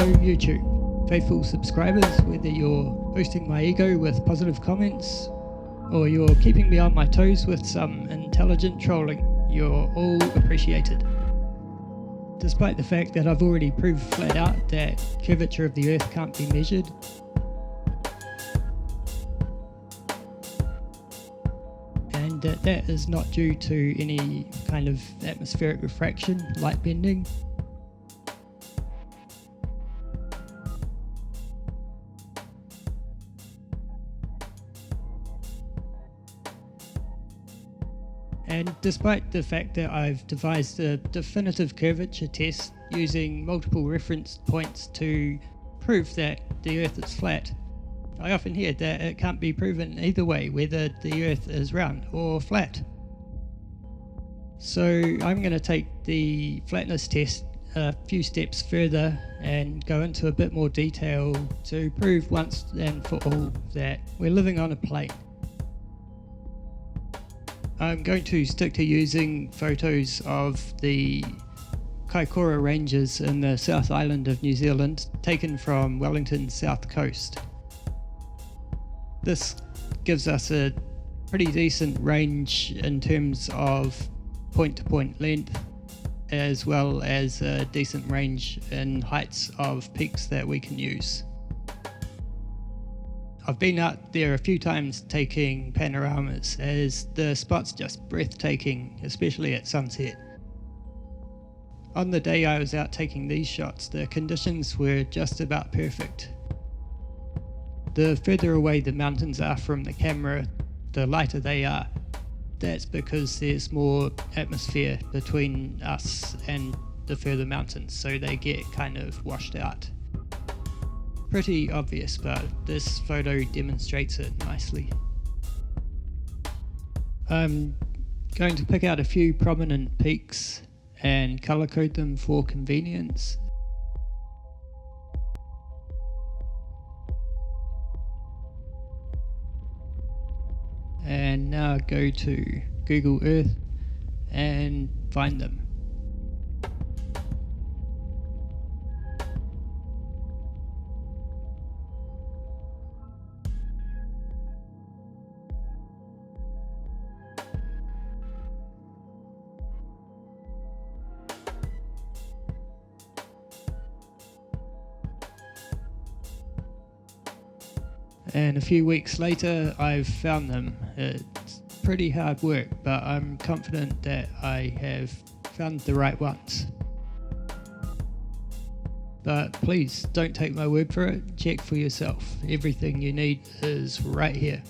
Hello YouTube, faithful subscribers, whether you're boosting my ego with positive comments or you're keeping me on my toes with some intelligent trolling, you're all appreciated. Despite the fact that I've already proved flat out that curvature of the Earth can't be measured, and that is not due to any kind of atmospheric refraction, light bending. And despite the fact that I've devised a definitive curvature test using multiple reference points to prove that the Earth is flat, I often hear that it can't be proven either way, whether the Earth is round or flat. So I'm going to take the flatness test a few steps further and go into a bit more detail to prove once and for all that we're living on a plane. I'm going to stick to using photos of the Kaikoura Ranges in the South Island of New Zealand, taken from Wellington's south coast. This gives us a pretty decent range in terms of point-to-point length, as well as a decent range in heights of peaks that we can use. I've been out there a few times taking panoramas, as the spot's just breathtaking, especially at sunset. On the day I was out taking these shots, the conditions were just about perfect. The further away the mountains are from the camera, the lighter they are. That's because there's more atmosphere between us and the further mountains, so they get kind of washed out. Pretty obvious, but this photo demonstrates it nicely. I'm going to pick out a few prominent peaks and color code them for convenience. And now go to Google Earth and find them. And a few weeks later I've found them. It's pretty hard work, but I'm confident that I have found the right ones. But please don't take my word for it, check for yourself. Everything you need is right here.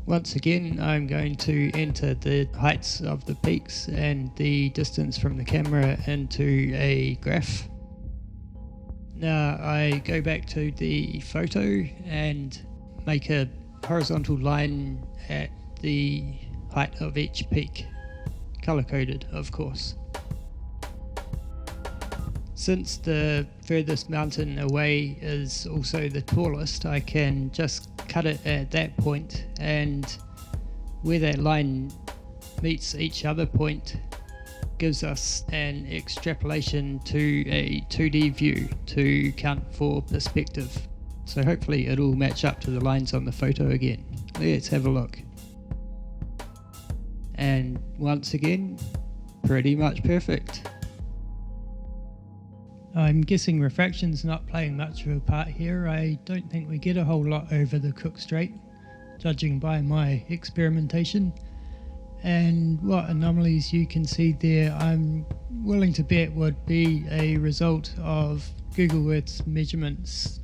Once again, I'm going to enter the heights of the peaks and the distance from the camera into a graph. Now I go back to the photo and make a horizontal line at the height of each peak, color coded of course. Since the furthest mountain away is also the tallest, I can just cut it at that point, and where that line meets each other point gives us an extrapolation to a 2D view to count for perspective. So hopefully it'll match up to the lines on the photo again. Let's have a look. And once again, pretty much perfect. I'm guessing refraction's not playing much of a part here. I don't think we get a whole lot over the Cook Strait, judging by my experimentation. And what anomalies you can see there, I'm willing to bet would be a result of Google Earth's measurements.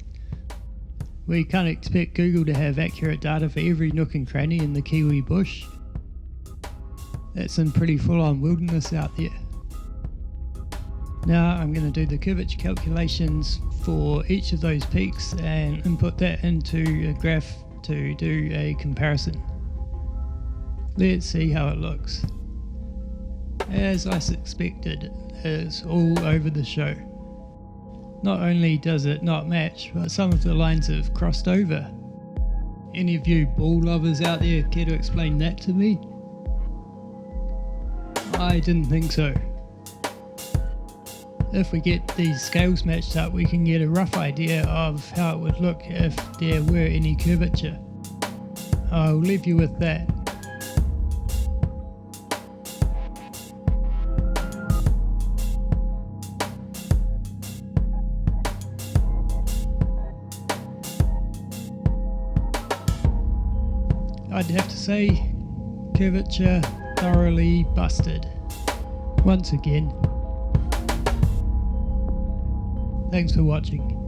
We can't expect Google to have accurate data for every nook and cranny in the Kiwi bush. That's some pretty full-on wilderness out there. Now I'm going to do the curvature calculations for each of those peaks and input that into a graph to do a comparison. Let's see how it looks. As I suspected, it's all over the show. Not only does it not match, but some of the lines have crossed over. Any of you ball lovers out there care to explain that to me? I didn't think so. If we get these scales matched up, we can get a rough idea of how it would look if there were any curvature. I'll leave you with that. I'd have to say, curvature thoroughly busted. Once again. Thanks for watching.